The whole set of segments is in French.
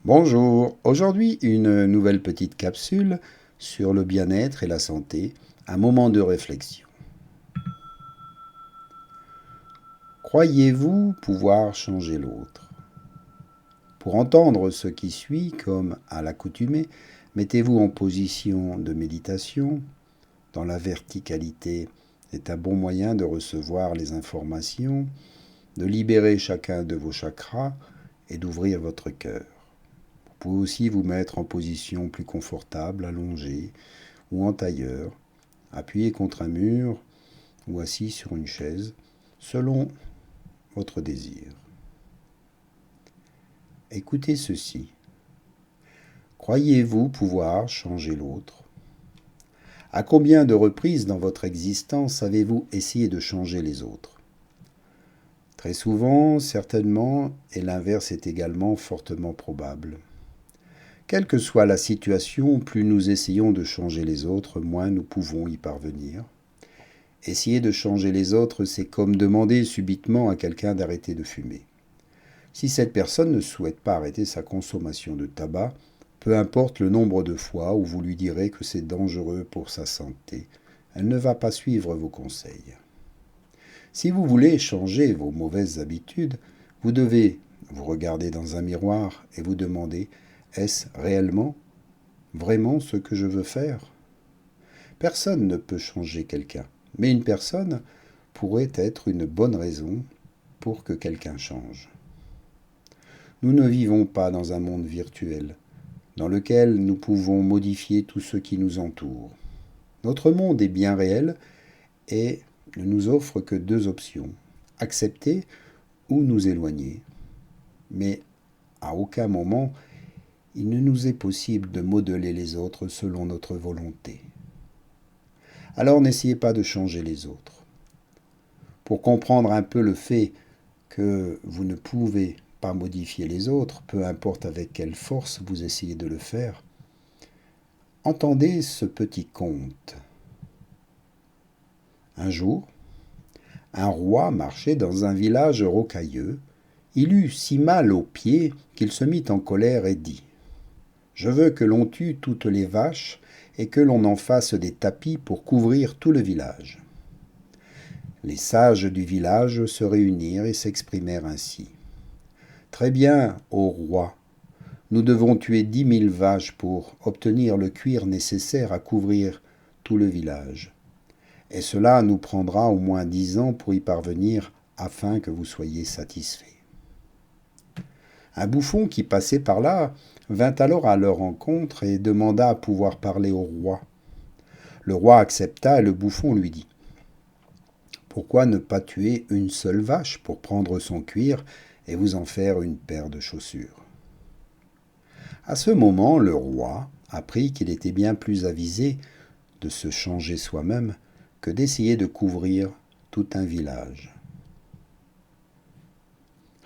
Bonjour, aujourd'hui une nouvelle petite capsule sur le bien-être et la santé, un moment de réflexion. Croyez-vous pouvoir changer l'autre? Pour entendre ce qui suit, comme à l'accoutumée, mettez-vous en position de méditation. Dans la verticalité est un bon moyen de recevoir les informations, de libérer chacun de vos chakras et d'ouvrir votre cœur. Vous pouvez aussi vous mettre en position plus confortable, allongé ou en tailleur, appuyé contre un mur ou assis sur une chaise, selon votre désir. Écoutez ceci. Croyez-vous pouvoir changer l'autre? À combien de reprises dans votre existence avez-vous essayé de changer les autres? Très souvent, certainement, et l'inverse est également fortement probable. Quelle que soit la situation, plus nous essayons de changer les autres, moins nous pouvons y parvenir. Essayer de changer les autres, c'est comme demander subitement à quelqu'un d'arrêter de fumer. Si cette personne ne souhaite pas arrêter sa consommation de tabac, peu importe le nombre de fois où vous lui direz que c'est dangereux pour sa santé, elle ne va pas suivre vos conseils. Si vous voulez changer vos mauvaises habitudes, vous devez vous regarder dans un miroir et vous demander: est-ce réellement, vraiment ce que je veux faire? Personne ne peut changer quelqu'un, mais une personne pourrait être une bonne raison pour que quelqu'un change. Nous ne vivons pas dans un monde virtuel, dans lequel nous pouvons modifier tout ce qui nous entoure. Notre monde est bien réel et ne nous offre que deux options: accepter ou nous éloigner. Mais à aucun moment, il ne nous est possible de modeler les autres selon notre volonté. Alors n'essayez pas de changer les autres. Pour comprendre un peu le fait que vous ne pouvez pas modifier les autres, peu importe avec quelle force vous essayez de le faire, entendez ce petit conte. Un jour, un roi marchait dans un village rocailleux. Il eut si mal aux pieds qu'il se mit en colère et dit: Je veux que l'on tue toutes les vaches et que l'on en fasse des tapis pour couvrir tout le village. Les sages du village se réunirent et s'exprimèrent ainsi: Très bien, ô roi, nous devons tuer 10 000 vaches pour obtenir le cuir nécessaire à couvrir tout le village. Et cela nous prendra au moins 10 ans pour y parvenir afin que vous soyez satisfaits. Un bouffon qui passait par là vint alors à leur rencontre et demanda à pouvoir parler au roi. Le roi accepta et le bouffon lui dit: Pourquoi ne pas tuer une seule vache pour prendre son cuir et vous en faire une paire de chaussures? À ce moment, le roi apprit qu'il était bien plus avisé de se changer soi-même que d'essayer de couvrir tout un village.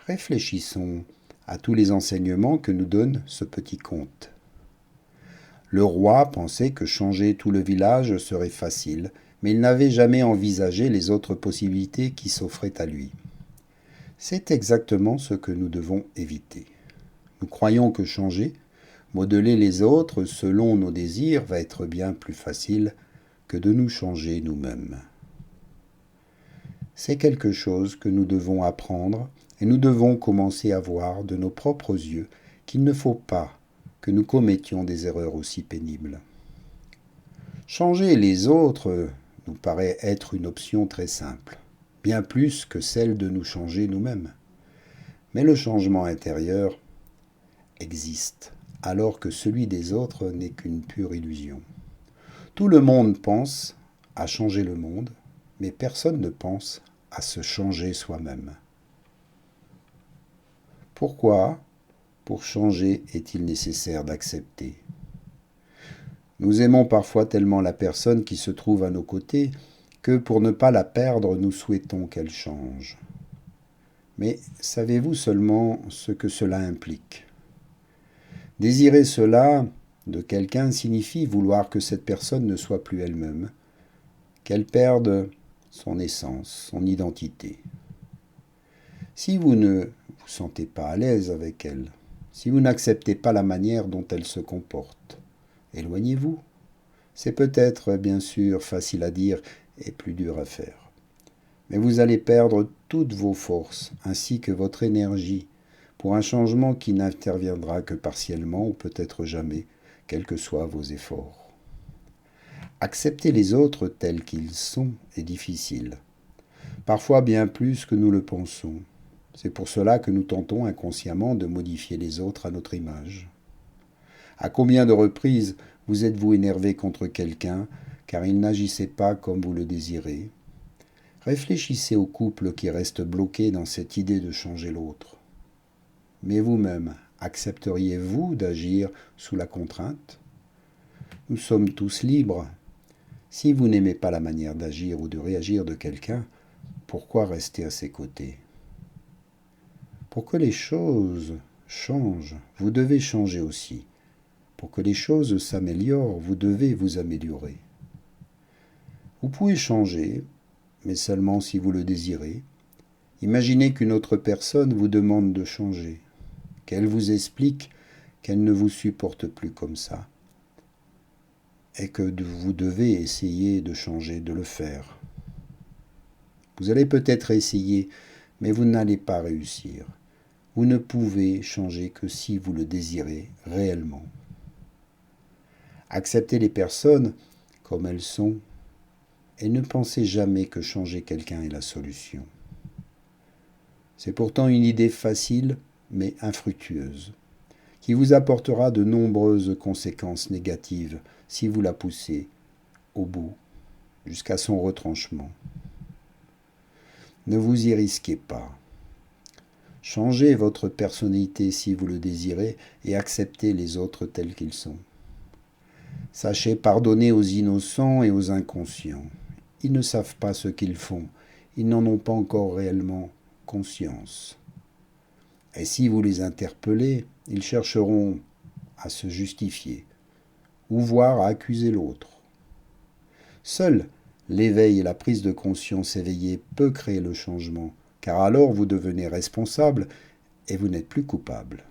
Réfléchissons à tous les enseignements que nous donne ce petit conte. Le roi pensait que changer tout le village serait facile, mais il n'avait jamais envisagé les autres possibilités qui s'offraient à lui. C'est exactement ce que nous devons éviter. Nous croyons que changer, modeler les autres selon nos désirs va être bien plus facile que de nous changer nous-mêmes. C'est quelque chose que nous devons apprendre et nous devons commencer à voir de nos propres yeux qu'il ne faut pas que nous commettions des erreurs aussi pénibles. Changer les autres nous paraît être une option très simple, bien plus que celle de nous changer nous-mêmes. Mais le changement intérieur existe, alors que celui des autres n'est qu'une pure illusion. Tout le monde pense à changer le monde, mais personne ne pense à se changer soi-même. Pourquoi, pour changer, est-il nécessaire d'accepter? Nous aimons parfois tellement la personne qui se trouve à nos côtés que pour ne pas la perdre, nous souhaitons qu'elle change. Mais savez-vous seulement ce que cela implique? Désirer cela de quelqu'un signifie vouloir que cette personne ne soit plus elle-même, qu'elle perde son essence, son identité. Si vous ne vous sentez pas à l'aise avec elle, Si vous n'acceptez pas la manière dont elle se comporte, éloignez-vous. C'est peut-être, bien sûr, facile à dire et plus dur à faire. Mais vous allez perdre toutes vos forces ainsi que votre énergie pour un changement qui n'interviendra que partiellement ou peut-être jamais, quels que soient vos efforts. Accepter les autres tels qu'ils sont est difficile, parfois bien plus que nous le pensons. C'est pour cela que nous tentons inconsciemment de modifier les autres à notre image. À combien de reprises vous êtes-vous énervé contre quelqu'un car il n'agissait pas comme vous le désirez? Réfléchissez au couple qui reste bloqué dans cette idée de changer l'autre. Mais vous-même, accepteriez-vous d'agir sous la contrainte? Nous sommes tous libres. Si vous n'aimez pas la manière d'agir ou de réagir de quelqu'un, pourquoi rester à ses côtés? Pour que les choses changent, vous devez changer aussi. Pour que les choses s'améliorent, vous devez vous améliorer. Vous pouvez changer, mais seulement si vous le désirez. Imaginez qu'une autre personne vous demande de changer, qu'elle vous explique qu'elle ne vous supporte plus comme ça, et que vous devez essayer de changer, de le faire. Vous allez peut-être essayer, mais vous n'allez pas réussir. Vous ne pouvez changer que si vous le désirez réellement. Acceptez les personnes comme elles sont et ne pensez jamais que changer quelqu'un est la solution. C'est pourtant une idée facile mais infructueuse, qui vous apportera de nombreuses conséquences négatives si vous la poussez au bout, jusqu'à son retranchement. Ne vous y risquez pas. Changez votre personnalité si vous le désirez et acceptez les autres tels qu'ils sont. Sachez pardonner aux innocents et aux inconscients. Ils ne savent pas ce qu'ils font. Ils n'en ont pas encore réellement conscience. Et si vous les interpellez, ils chercheront à se justifier ou voire à accuser l'autre. Seul l'éveil et la prise de conscience éveillée peut créer le changement, car alors vous devenez responsable et vous n'êtes plus coupable.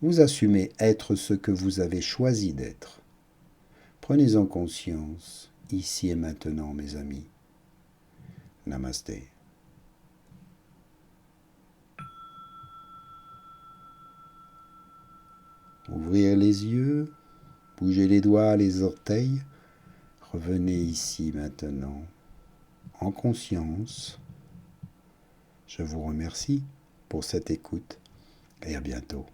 Vous assumez être ce que vous avez choisi d'être. Prenez-en conscience, ici et maintenant, mes amis. Namasté. Ouvrir les yeux, bouger les doigts, les orteils. Revenez ici maintenant, en conscience. Je vous remercie pour cette écoute et à bientôt.